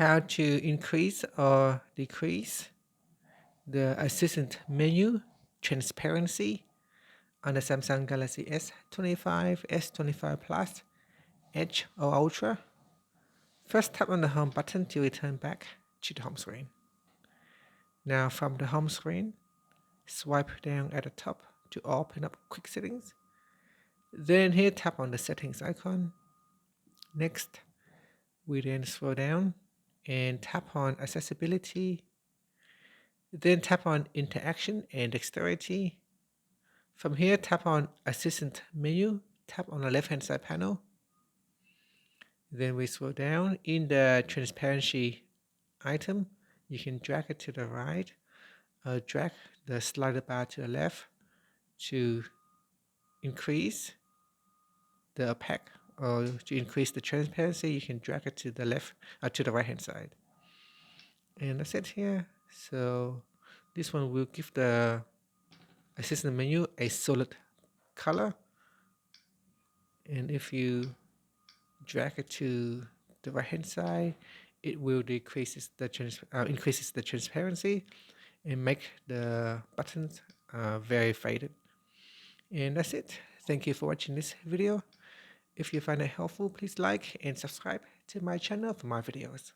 how to increase or decrease the assistant menu transparency on the Samsung Galaxy S25, S25 Plus, Edge or Ultra. First, tap on the home button to return back to the home screen. Now from the home screen, swipe down at the top to open up quick settings. Then here tap on the settings icon. Next, we then scroll down and tap on accessibility. Then tap on interaction and dexterity. From here, tap on assistant menu, tap on the left hand side panel. Then we scroll down in the transparency item. You can drag it to the right, drag the slider bar to the left to increase the opaque or to increase the transparency. You can drag it to the left to the right hand side. And that's it here. So this one will give the assistant menu a solid color. And if you drag it to the right hand side, it will increases the transparency and make the buttons very faded. And that's it. Thank you for watching this video. If you find it helpful, please like and subscribe to my channel for more videos.